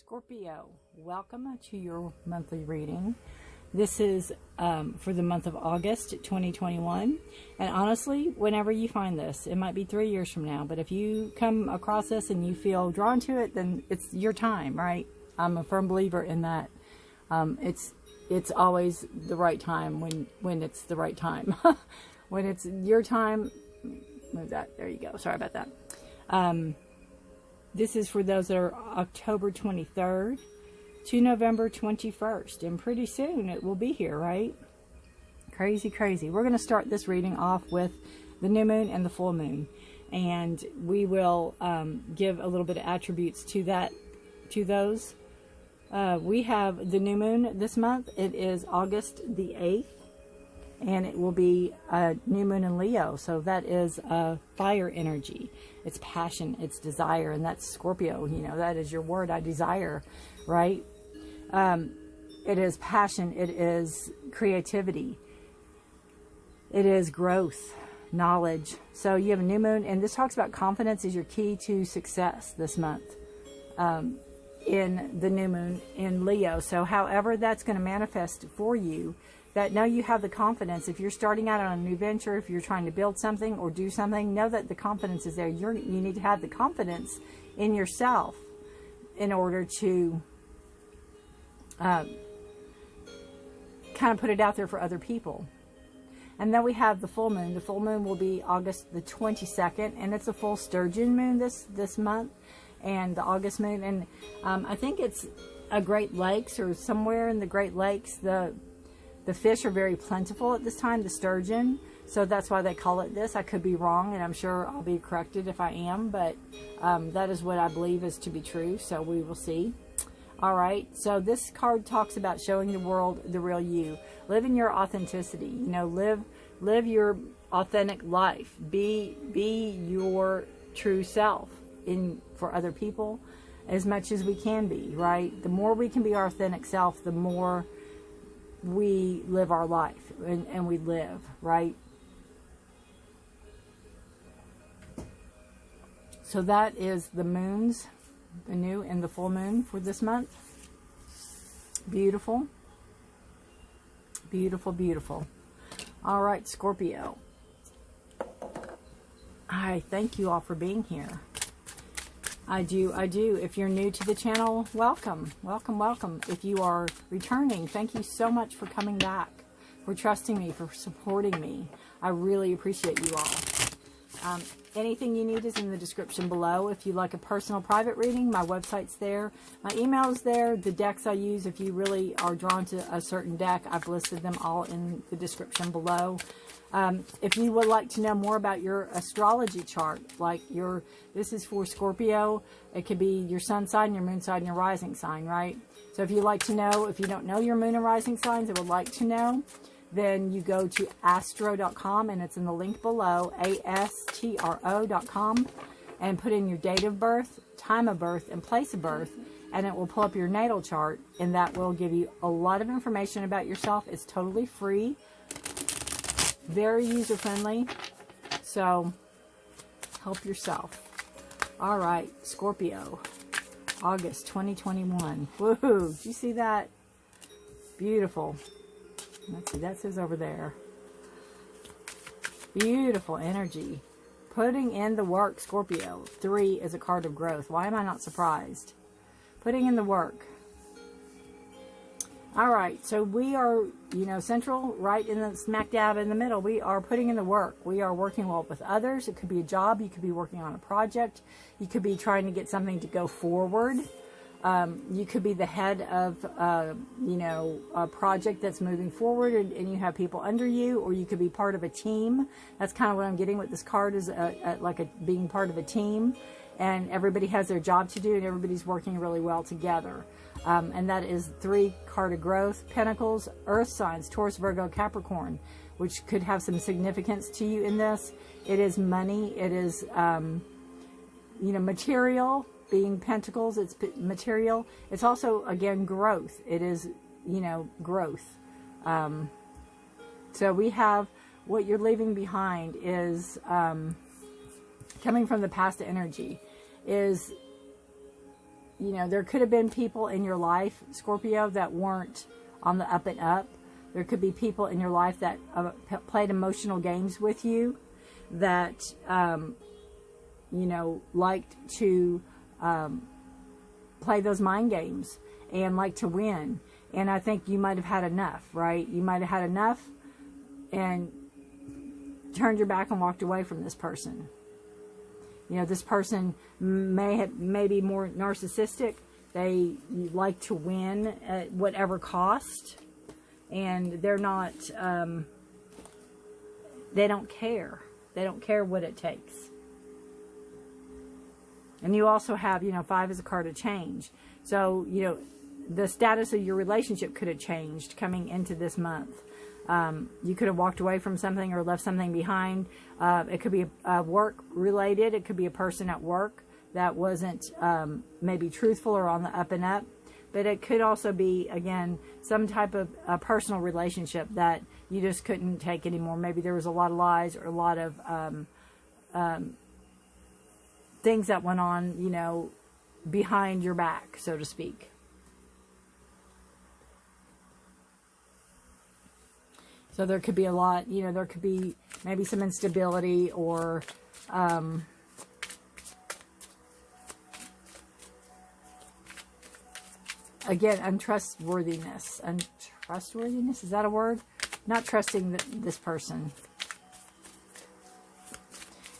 Scorpio, welcome to your monthly reading. This is for the month of August 2021. And honestly, whenever you find this, it might be 3 years from now, but if you come across this and you feel drawn to it, then it's your time, right? I'm a firm believer in that. It's always the right time when it's the right time. When it's your time, move that. There you go. Sorry about that. This is for those that are October 23rd to November 21st. And pretty soon it will be here, right? Crazy, crazy. We're going to start this reading off with the new moon and the full moon. And we will give a little bit of attributes to those. We have the new moon this month. It is August the 8th. And it will be a new moon in Leo. So that is fire energy. It's passion, it's desire. And that's Scorpio. You know, that is your word, I desire, right? It is passion. It is creativity. It is growth, knowledge. So you have a new moon. And this talks about confidence is your key to success this month. In the new moon in Leo. So however that's going to manifest for you, that now you have the confidence. If you're starting out on a new venture, if you're trying to build something or do something, know that the confidence is there. You need to have the confidence in yourself in order to kind of put it out there for other people. And then we have the full moon. The full moon will be August the 22nd, and it's a full sturgeon moon this month, and the August moon. And I think it's a Great Lakes or somewhere in the Great Lakes. The fish are very plentiful at this time, the sturgeon. So that's why they call it this. I could be wrong, and I'm sure I'll be corrected if I am. But that is what I believe is to be true. So we will see. All right. So this card talks about showing the world the real you. Live in your authenticity. You know, live your authentic life. Be your true self for other people as much as we can be, right? The more we can be our authentic self, the more we live our life and we live, right? So that is the moons, the new and the full moon for this month. Beautiful. Beautiful, beautiful. All right, Scorpio. I thank you all for being here. I do. If you're new to the channel, welcome. Welcome, welcome. If you are returning, thank you so much for coming back, for trusting me, for supporting me. I really appreciate you all. Anything you need is in the description below. If you like a personal private reading, my website's there. My email is there. The decks I use, if you really are drawn to a certain deck, I've listed them all in the description below. If you would like to know more about your astrology chart, like this is for Scorpio, it could be your sun sign, your moon sign, and your rising sign, right? So if you'd like to know, if you don't know your moon and rising signs and would like to know, then you go to astro.com, and it's in the link below, astro.com, and put in your date of birth, time of birth, and place of birth, and it will pull up your natal chart, and that will give you a lot of information about yourself. It's totally free. Very user-friendly, so help yourself. All right, Scorpio, August 2021. Woohoo! Did you see that? Beautiful. Let's see, that says over there. Beautiful energy. Putting in the work, Scorpio. 3 is a card of growth. Why am I not surprised? Putting in the work. All right, so we are, you know, central, right in the smack dab in the middle. We are putting in the work. We are working well with others. It could be a job. You could be working on a project. You could be trying to get something to go forward. You could be the head of, you know, a project that's moving forward, and you have people under you, or you could be part of a team. That's kind of what I'm getting with this card, is being part of a team, and everybody has their job to do, and everybody's working really well together. And that is 3 card of growth, Pentacles, Earth signs, Taurus, Virgo, Capricorn, which could have some significance to you in this. It is money. It is, you know, material. Being Pentacles, it's material. It's also, again, growth. It is, you know, growth. So we have what you're leaving behind is coming from the past energy, is you know, there could have been people in your life, Scorpio, that weren't on the up and up. There could be people in your life that played emotional games with you, that, you know, liked to play those mind games and like to win. And I think you might have had enough, right? You might have had enough and turned your back and walked away from this person. You know, this person may be more narcissistic. They like to win at whatever cost. And they're not, they don't care. They don't care what it takes. And you also have, you know, 5 is a card of change. So, you know, the status of your relationship could have changed coming into this month. You could have walked away from something or left something behind. It could be work related. It could be a person at work that wasn't maybe truthful or on the up and up. But it could also be, again, some type of personal relationship that you just couldn't take anymore. Maybe there was a lot of lies or a lot of things that went on, you know, behind your back, so to speak. So there could be a lot, you know, there could be maybe some instability or again, untrustworthiness. Untrustworthiness, is that a word? Not trusting this person.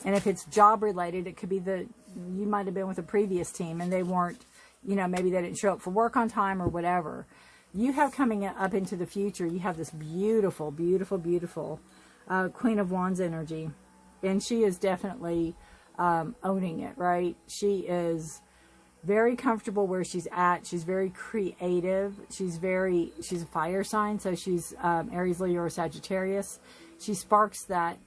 And if it's job related, it could be you might have been with a previous team and they weren't, you know, maybe they didn't show up for work on time or whatever. You have coming up into the future, you have this beautiful, beautiful, beautiful Queen of Wands energy. And she is definitely owning it, right? She is very comfortable where she's at. She's very creative. She's a fire sign, so she's Aries, Leo, or Sagittarius. She sparks that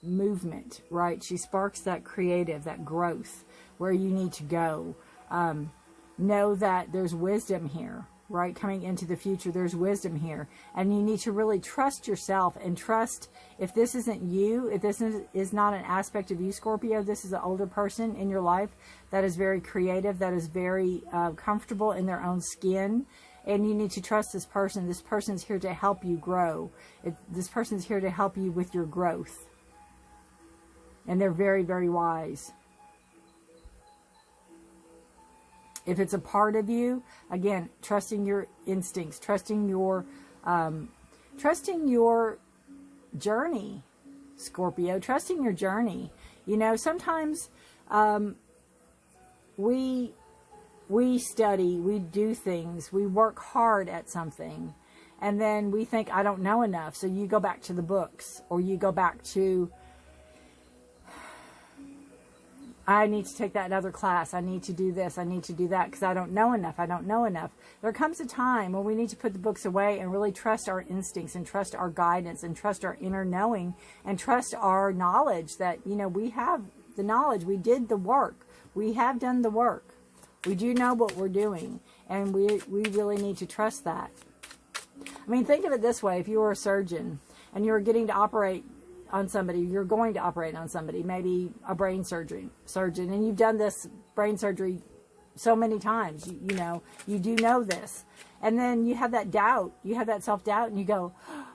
movement, right? She sparks that creative, that growth, where you need to go. Know that there's wisdom here, right? Coming into the future, there's wisdom here. And you need to really trust yourself and trust if this isn't you, if this is not an aspect of you, Scorpio, this is an older person in your life that is very creative, that is very comfortable in their own skin. And you need to trust this person. This person's here to help you grow. This person's here to help you with your growth. And they're very, very wise. If it's a part of you, again, trusting your instincts, trusting your journey, Scorpio, trusting your journey. You know, sometimes we study, we do things, we work hard at something, and then we think, I don't know enough. So you go back to the books, or you go back to, I need to take that other class. I need to do this. I need to do that because I don't know enough. I don't know enough. There comes a time when we need to put the books away and really trust our instincts and trust our guidance and trust our inner knowing and trust our knowledge that, you know, we have the knowledge. We did the work. We have done the work. We do know what we're doing, and we really need to trust that. I mean, think of it this way. If you were a surgeon and you were getting to operate on somebody, you're going to operate on somebody, maybe a brain surgeon, and you've done this brain surgery so many times, you know, you do know this. And then you have that doubt, you have that self-doubt, and you go,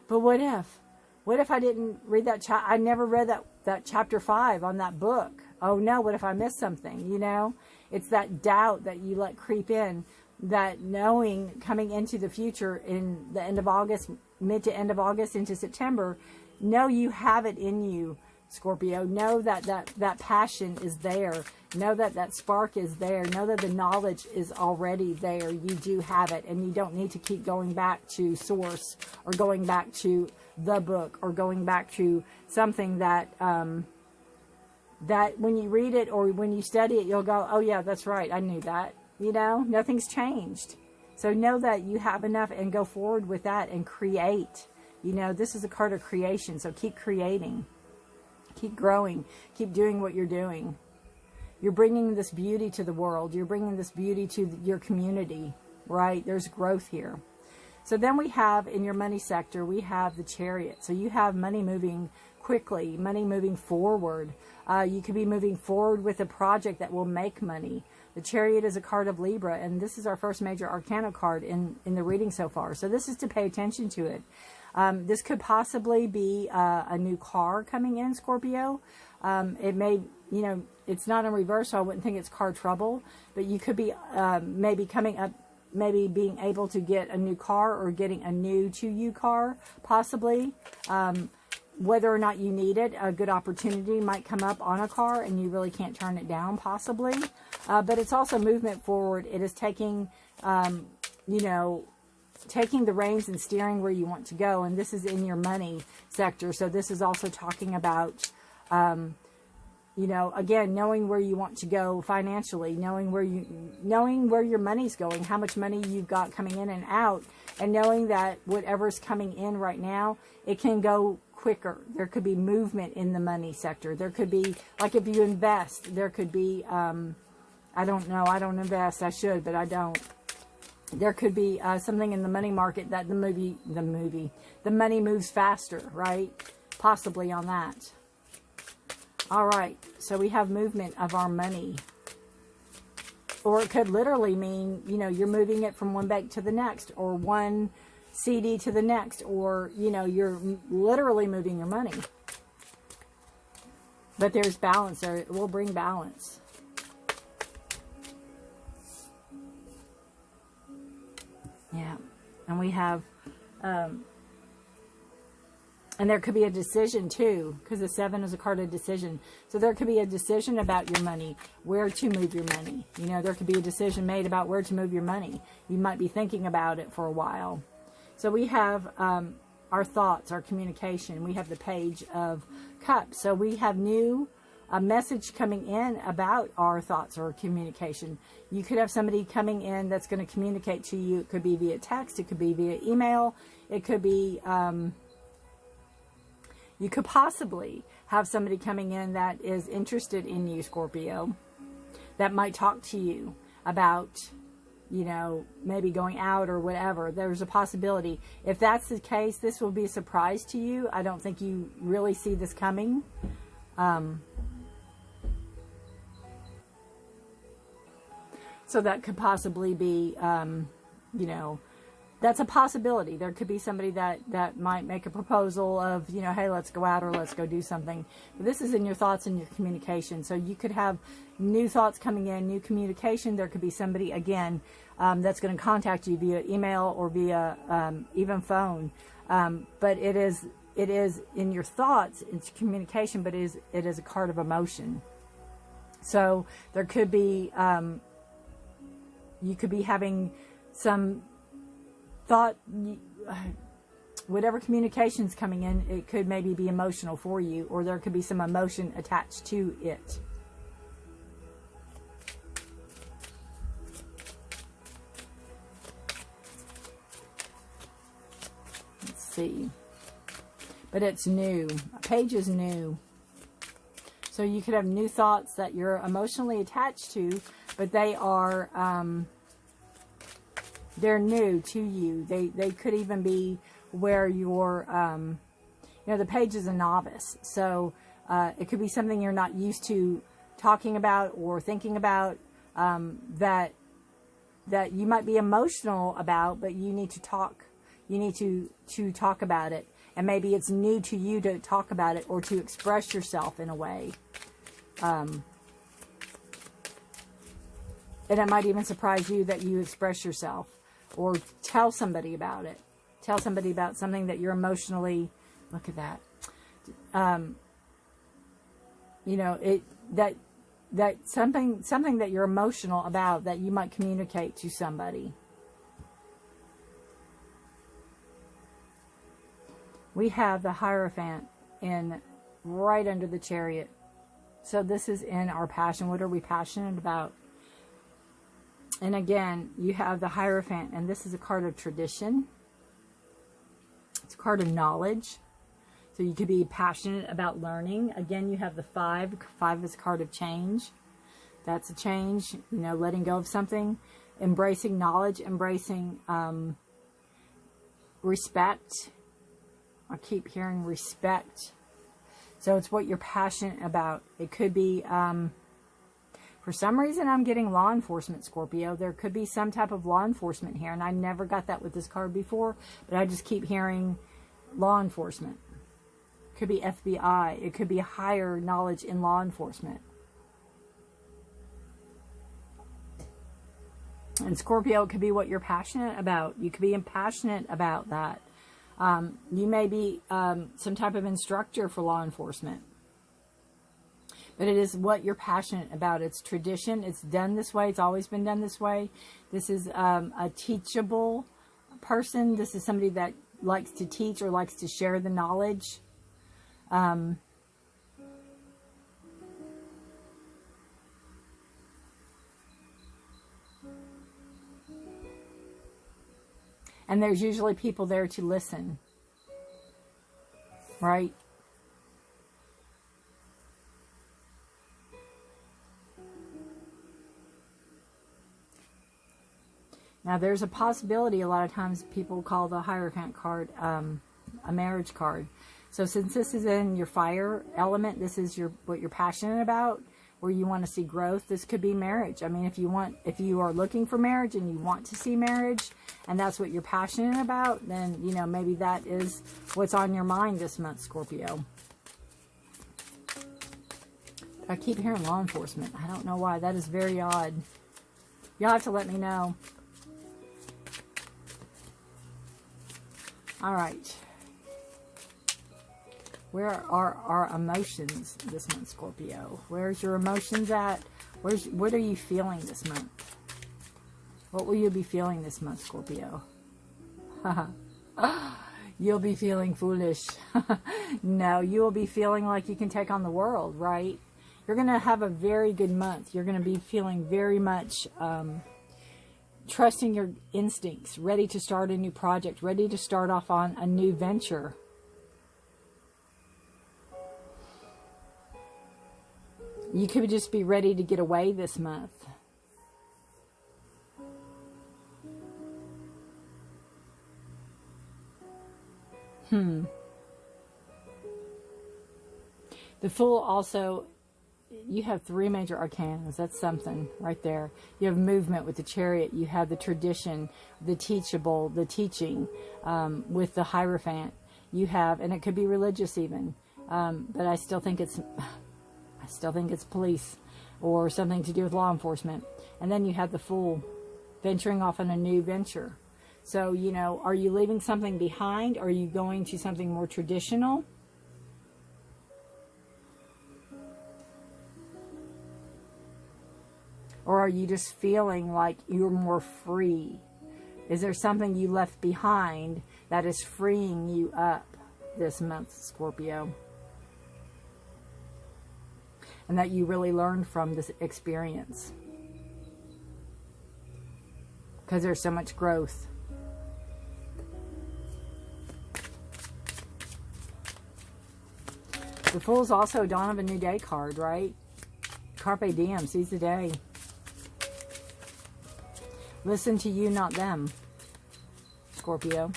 but what if I didn't read that I never read that chapter 5 on that book. Oh no, what if I missed something? You know, it's that doubt that you let creep in, that knowing coming into the future in the end of August, mid to end of August into September. Know you have it in you, Scorpio. Know that passion is there. Know that spark is there. Know that the knowledge is already there. You do have it, and you don't need to keep going back to source or going back to the book or going back to something that that when you read it or when you study it, you'll go, oh yeah, that's right, I knew that. You know, nothing's changed. So know that you have enough and go forward with that and create. You know, this is a card of creation, so keep creating. Keep growing. Keep doing what you're doing. You're bringing this beauty to the world. You're bringing this beauty to your community, right? There's growth here. So then we have, in your money sector, we have the Chariot. So you have money moving quickly, money moving forward. You could be moving forward with a project that will make money. The Chariot is a card of Libra, and this is our first major arcana card in the reading so far. So this is to pay attention to it. This could possibly be a new car coming in, Scorpio. It may, you know, it's not in reverse, so I wouldn't think it's car trouble. But you could be maybe coming up, maybe being able to get a new car or getting a new to you car, possibly. Whether or not you need it, a good opportunity might come up on a car and you really can't turn it down, possibly. But it's also movement forward. It is taking, you know, taking the reins and steering where you want to go. And this is in your money sector. So this is also talking about, you know, again, knowing where you want to go financially, knowing where your money's going, how much money you've got coming in and out, and knowing that whatever's coming in right now, it can go quicker. There could be movement in the money sector. There could be, like if you invest, there could be, I don't know, I don't invest, I should, but I don't. There could be something in the money market that the money moves faster, right? Possibly on that. All right, so we have movement of our money. Or it could literally mean, you know, you're moving it from one bank to the next, or one CD to the next, or, you know, you're literally moving your money. But there's balance there. It will bring balance. Yeah. And we have, and there could be a decision too, because the 7 is a card of decision. So there could be a decision about your money, where to move your money. You know, there could be a decision made about where to move your money. You might be thinking about it for a while. So we have our thoughts, our communication. We have the Page of Cups. So we have a message coming in about our thoughts or communication. You could have somebody coming in that's going to communicate to you. It could be via text. It could be via email. It could be, you could possibly have somebody coming in that is interested in you, Scorpio, that might talk to you about, you know, maybe going out or whatever. There's a possibility. If that's the case, this will be a surprise to you. I don't think you really see this coming. So that could possibly be, you know, that's a possibility. There could be somebody that might make a proposal of, you know, hey, let's go out or let's go do something. But this is in your thoughts and your communication. So you could have new thoughts coming in, new communication. There could be somebody, again, that's going to contact you via email or via even phone. But it is in your thoughts, it's communication, but it is a card of emotion. So there could be, you could be having some thought, whatever communication's coming in, it could maybe be emotional for you, or there could be some emotion attached to it. Let's see. But it's new. A page is new. So you could have new thoughts that you're emotionally attached to, but they are, they're new to you. They could even be where you're, you know, the page is a novice. So it could be something you're not used to talking about or thinking about, that you might be emotional about, but you need to talk. You need to talk about it. And maybe it's new to you to talk about it or to express yourself in a way. And it might even surprise you that you express yourself. Or tell somebody about it. Tell somebody about something that you're emotionally, look at that. You know, that something that you're emotional about that you might communicate to somebody. We have the Hierophant in right under the Chariot. So this is in our passion. What are we passionate about? And again, you have the Hierophant, and this is a card of tradition. It's a card of knowledge. So you could be passionate about learning. Again, you have the 5. 5 is a card of change. That's a change, you know, letting go of something. Embracing knowledge, embracing respect. I keep hearing respect. So it's what you're passionate about. It could be, for For some reason, I'm getting law enforcement, Scorpio. There could be some type of law enforcement here, and I never got that with this card before, but I just keep hearing law enforcement. It could be FBI. It could be higher knowledge in law enforcement. And Scorpio, it could be what you're passionate about. You could be passionate about that. You may be some type of instructor for law enforcement. But it is what you're passionate about. It's tradition. It's done this way. It's always been done this way. This is a teachable person. This is somebody that likes to teach or likes to share the knowledge. And there's usually people there to listen. Right? Now, there's a possibility, a lot of times people call the Hierophant card a marriage card. So since this is in your fire element, this is what you're passionate about, where you want to see growth, this could be marriage. I mean, if you are looking for marriage and you want to see marriage, and that's what you're passionate about, then, you know, maybe that is what's on your mind this month, Scorpio. I keep hearing law enforcement. I don't know why. That is very odd. You'll have to let me know. All right. Where are our emotions this month, Scorpio? Where's your emotions at? What are you feeling this month? What will you be feeling this month, Scorpio? You'll be feeling foolish. No, you will be feeling like you can take on the world, right? You're going to have a very good month. You're going to be feeling very much trusting your instincts, ready to start a new project, ready to start off on a new venture. You could just be ready to get away this month. The Fool also, you have 3 major arcanas. That's something right there. You have movement with the Chariot. You have the tradition, the teachable, the teaching with the Hierophant. You have, and it could be religious even, but I still think it's police or something to do with law enforcement. And then you have the Fool venturing off on a new venture. So, you know, are you leaving something behind? Or are you going to something more traditional? Or are you just feeling like you're more free? Is there something you left behind that is freeing you up this month, Scorpio? And that you really learned from this experience? Because there's so much growth. The Fool's also a Dawn of a New Day card, right? Carpe diem, seize the day. Listen to you, not them, Scorpio.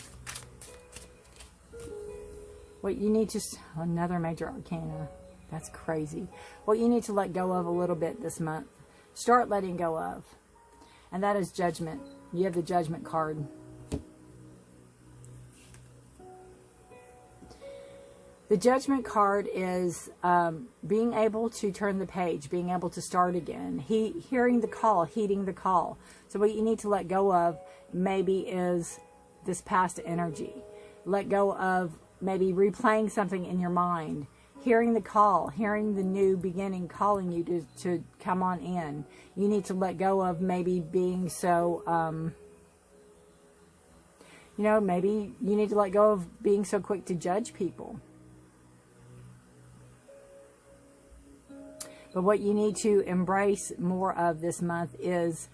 What you need to... Another major arcana. That's crazy. What you need to let go of a little bit this month. Start letting go of. And that is Judgment. You have the Judgment card. The Judgment card is being able to turn the page, being able to start again, hearing the call, heeding the call. So what you need to let go of maybe is this past energy. Let go of maybe replaying something in your mind, hearing the call, hearing the new beginning calling you to come on in. You need to let go of maybe being so, you know, maybe you need to let go of being so quick to judge people. But what you need to embrace more of this month is,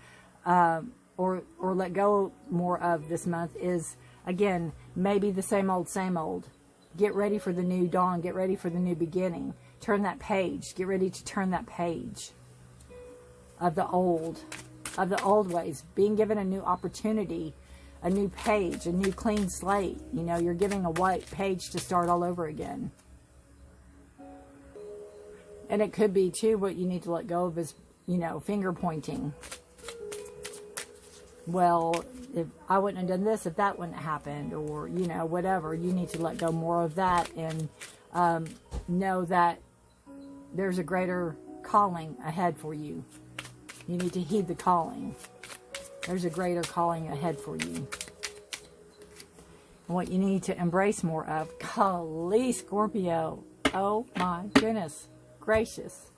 or let go more of this month is, again, maybe the same old, same old. Get ready for the new dawn. Get ready for the new beginning. Turn that page. Get ready to turn that page of the old ways. Being given a new opportunity, a new page, a new clean slate. You know, you're giving a white page to start all over again. And it could be, too, what you need to let go of is you know, finger pointing. Well, if I wouldn't have done this, if that wouldn't have happened, or, you know, whatever. You need to let go more of that and know that there's a greater calling ahead for you. You need to heed the calling. There's a greater calling ahead for you. And what you need to embrace more of. Golly, Scorpio. Oh my goodness gracious.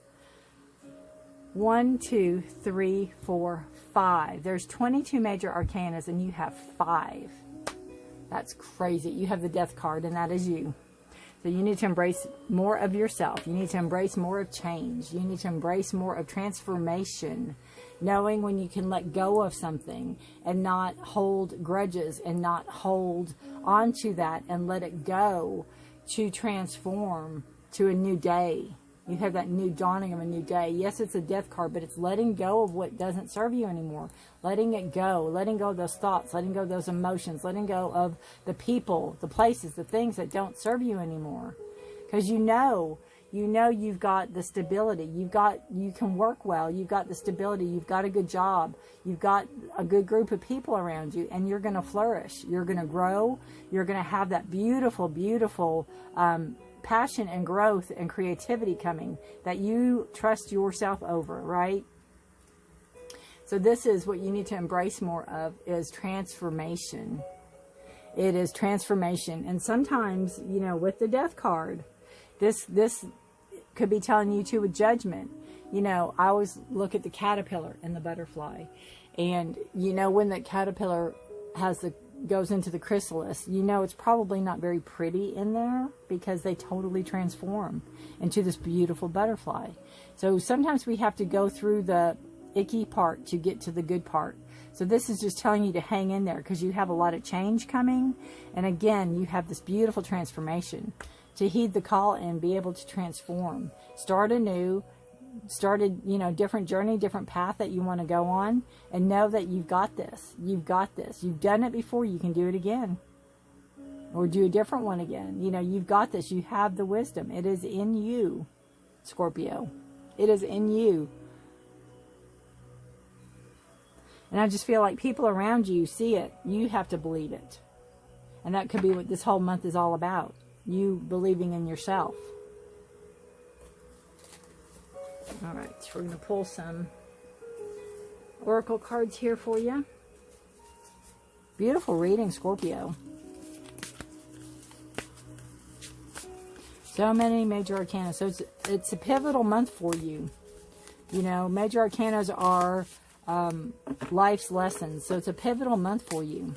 1, 2, 3, 4, 5. There's 22 major arcanas and you have 5. That's crazy. You have the death card and that is you. So you need to embrace more of yourself. You need to embrace more of change. You need to embrace more of transformation. Knowing when you can let go of something and not hold grudges and not hold on to that and let it go to transform to a new day. You have that new dawning of a new day. Yes, it's a death card, but it's letting go of what doesn't serve you anymore. Letting it go. Letting go of those thoughts. Letting go of those emotions. Letting go of the people, the places, the things that don't serve you anymore. Because you know you've got the stability. You can work well. You've got the stability. You've got a good job. You've got a good group of people around you, and you're going to flourish. You're going to grow. You're going to have that beautiful, beautiful passion and growth and creativity coming that you trust yourself over, right? So this is what you need to embrace more of, is transformation. It is transformation. And sometimes, you know, with the death card, this could be telling you too with judgment. You know, I always look at the caterpillar and the butterfly. And, you know, when that caterpillar goes into the chrysalis, you know it's probably not very pretty in there because they totally transform into this beautiful butterfly. So sometimes we have to go through the icky part to get to the good part. So this is just telling you to hang in there because you have a lot of change coming. And again, you have this beautiful transformation. To heed the call and be able to transform. Start anew. You know, different journey, different path that you want to go on, and know that you've got this. You've got this. You've done it before. You can do it again, or do a different one again. You know, you've got this. You have the wisdom. It is in you, Scorpio. It is in you. And I just feel like people around you see it. You have to believe it, and that could be what this whole month is all about. You believing in yourself. All right, so we're going to pull some oracle cards here for you. Beautiful reading, Scorpio. So many major arcana. So it's a pivotal month for you. You know, major arcanas are life's lessons. So it's a pivotal month for you.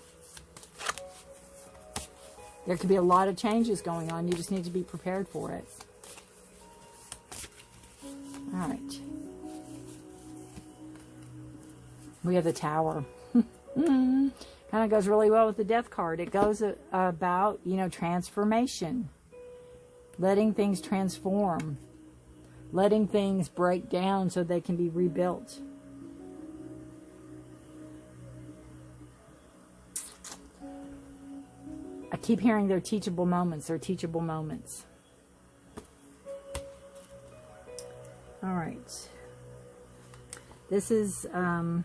There could be a lot of changes going on. You just need to be prepared for it. All right. We have the Tower. Kind of goes really well with the Death card. It goes about, you know, transformation. Letting things transform. Letting things break down so they can be rebuilt. I keep hearing they're teachable moments. They're teachable moments. All right. This is the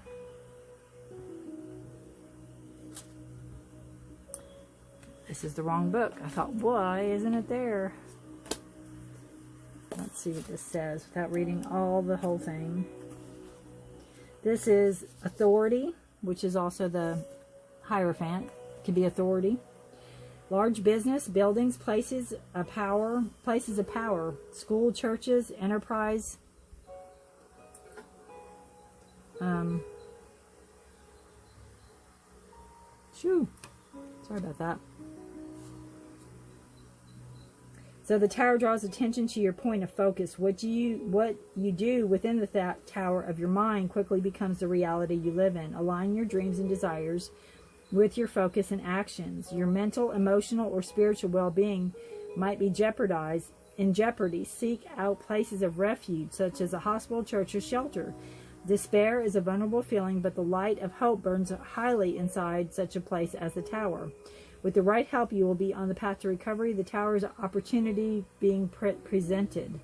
wrong book. I thought, why isn't it there? Let's see what this says without reading all the whole thing. This is authority, which is also the Hierophant. It can be authority. Large business, buildings, places of power, school, churches, enterprise. Sorry about that. So the Tower draws attention to your point of focus. What you do within the tower of your mind quickly becomes the reality you live in. Align your dreams and desires with your focus and actions. Your mental, emotional, or spiritual well-being might be in jeopardy. Seek out places of refuge, such as a hospital, church, or shelter. Despair is a vulnerable feeling, but the light of hope burns highly inside such a place as the Tower. With the right help, you will be on the path to recovery. The Tower's opportunity being presented.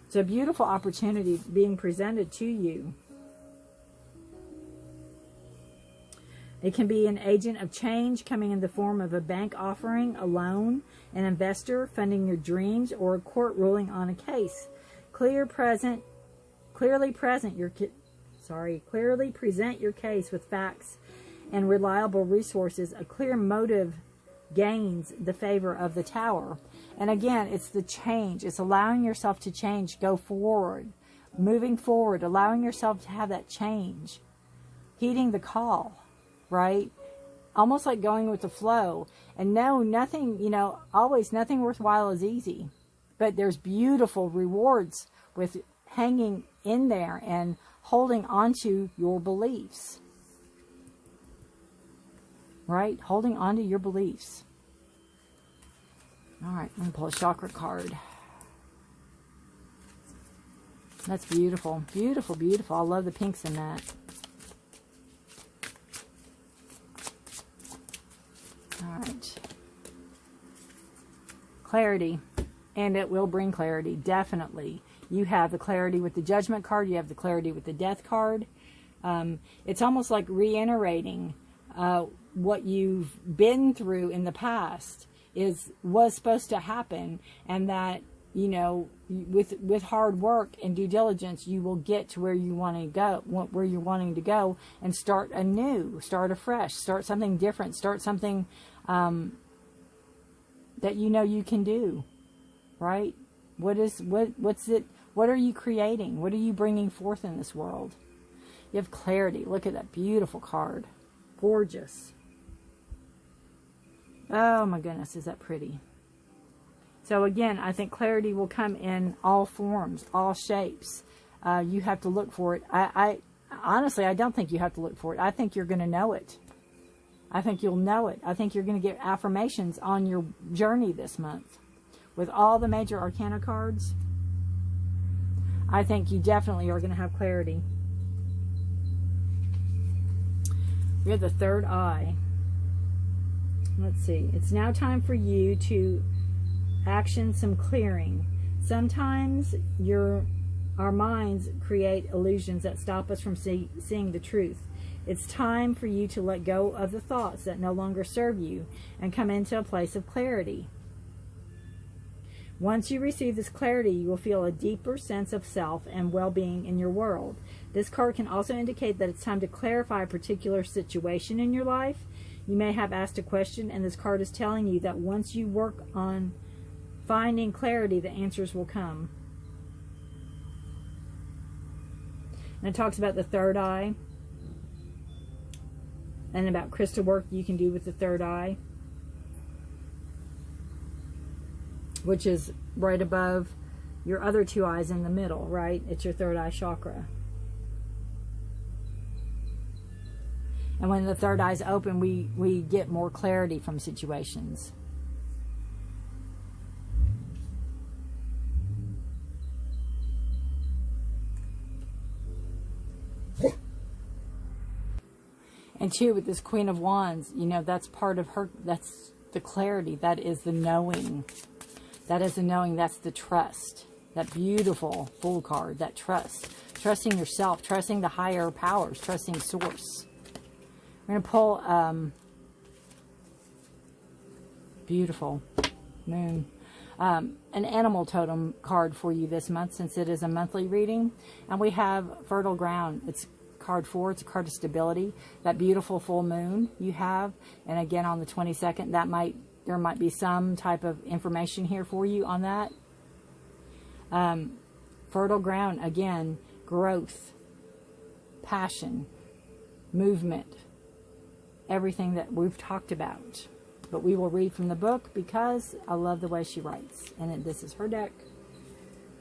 It's a beautiful opportunity being presented to you. It can be an agent of change coming in the form of a bank offering, a loan, an investor funding your dreams, or a court ruling on a case. Clearly present your case with facts and reliable resources. A clear motive gains the favor of the Tower. And again, it's the change. It's allowing yourself to change, go forward, moving forward, allowing yourself to have that change, heeding the call, right? Almost like going with the flow. And no, nothing, you know, always nothing worthwhile is easy. But there's beautiful rewards with hanging in there and holding on to your beliefs. Right? Holding on to your beliefs. All right, I'm going to pull a chakra card. That's beautiful. Beautiful, beautiful. I love the pinks in that. All right. Clarity. And it will bring clarity, definitely. You have the clarity with the Judgment card. You have the clarity with the Death card. It's almost like reiterating what you've been through in the past was supposed to happen, and that, you know, with hard work and due diligence, you will get to where you want to go, where you're wanting to go, and start anew, start afresh, start something different, start something that you know you can do, right? What's it? What are you creating? What are you bringing forth in this world? You have clarity. Look at that beautiful card. Gorgeous. Oh my goodness, is that pretty? So again, I think clarity will come in all forms, all shapes. You have to look for it. I honestly, I don't think you have to look for it. I think you're going to know it. I think you'll know it. I think you're going to get affirmations on your journey this month. With all the major arcana cards, I think you definitely are going to have clarity. We have the third eye. Let's see. It's now time for you to action some clearing. Sometimes our minds create illusions that stop us from seeing the truth. It's time for you to let go of the thoughts that no longer serve you and come into a place of clarity. Once you receive this clarity, you will feel a deeper sense of self and well-being in your world. This card can also indicate that it's time to clarify a particular situation in your life. You may have asked a question, and this card is telling you that once you work on finding clarity, the answers will come. And it talks about the third eye and about crystal work you can do with the third eye, which is right above your other two eyes in the middle, right? It's your third eye chakra. And when the third eye's open, we get more clarity from situations. And two, with this Queen of Wands, you know, that's part of her, that's the clarity. That is the knowing. That is the knowing. That's the trust. That beautiful Fool card, that trust. Trusting yourself, trusting the higher powers, trusting Source. We're going to pull beautiful Moon. An animal totem card for you this month, since it is a monthly reading. And we have Fertile Ground. It's card 4. It's a card of stability. That beautiful full moon you have. And again, on the 22nd, there might be some type of information here for you on that. Fertile ground, again, growth, passion, movement, everything that we've talked about. But we will read from the book because I love the way she writes. And this is her deck.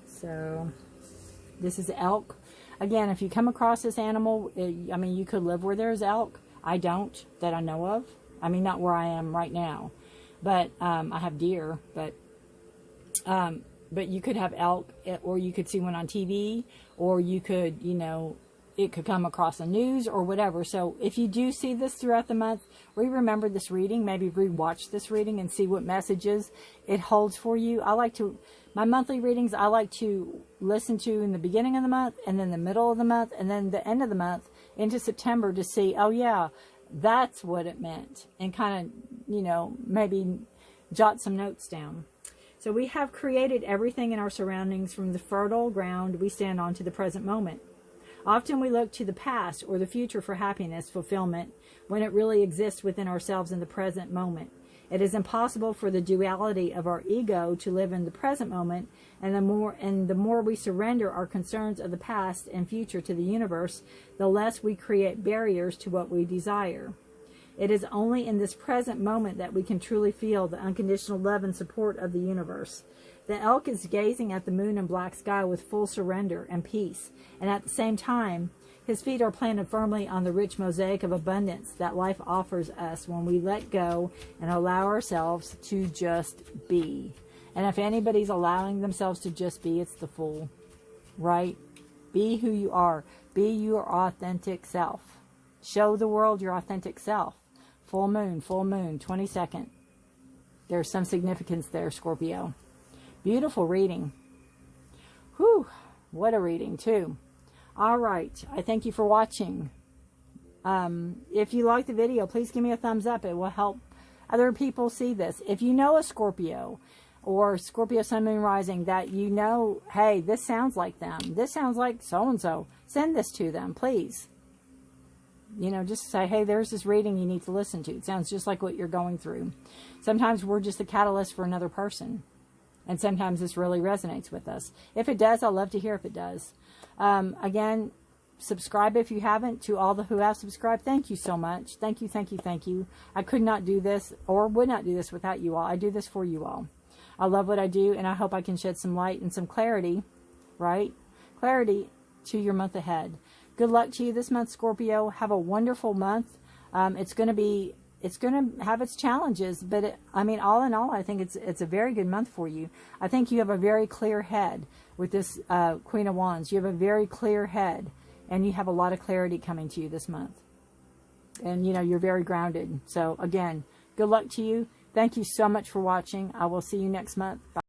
So this is elk. Again, if you come across this animal, I mean, you could live where there's elk. I don't, that I know of. I mean, not where I am right now. But I have deer. But you could have elk, or you could see one on TV, or you could, you know, it could come across the news or whatever. So if you do see this throughout the month, remember this reading, maybe rewatch this reading and see what messages it holds for you. My monthly readings, I like to listen to in the beginning of the month, and then the middle of the month, and then the end of the month into September to see, oh yeah, that's what it meant. And kind of, you know, maybe jot some notes down. So we have created everything in our surroundings from the fertile ground we stand on to the present moment. Often we look to the past or the future for happiness, fulfillment, when it really exists within ourselves in the present moment. It is impossible for the duality of our ego to live in the present moment, and the more we surrender our concerns of the past and future to the universe, the less we create barriers to what we desire. It is only in this present moment that we can truly feel the unconditional love and support of the universe. The elk is gazing at the moon and black sky with full surrender and peace, and at the same time, his feet are planted firmly on the rich mosaic of abundance that life offers us when we let go and allow ourselves to just be. And if anybody's allowing themselves to just be, it's the fool, right? Be who you are. Be your authentic self. Show the world your authentic self. Full moon, 22nd. There's some significance there, Scorpio. Beautiful reading. Whew, what a reading, too. All right, I thank you for watching. If you like the video, please give me a thumbs up. It will help other people see this. If you know a Scorpio or Scorpio Sun, Moon, Rising that you know, hey, this sounds like them. This sounds like so-and-so. Send this to them, please. You know, just say, hey, there's this reading you need to listen to. It sounds just like what you're going through. Sometimes we're just a catalyst for another person. And sometimes this really resonates with us. If it does, I'd love to hear if it does. Again, subscribe if you haven't. To all who have subscribed, thank you so much. Thank you, thank you, thank you. I could not do this or would not do this without you all. I do this for you all. I love what I do, and I hope I can shed some light and some clarity, right? Clarity to your month ahead. Good luck to you this month, Scorpio. Have a wonderful month. It's going to have its challenges, but I mean, all in all, I think it's a very good month for you. I think you have a very clear head with this Queen of Wands. You have a very clear head, and you have a lot of clarity coming to you this month. And, you know, you're very grounded. So, again, good luck to you. Thank you so much for watching. I will see you next month. Bye.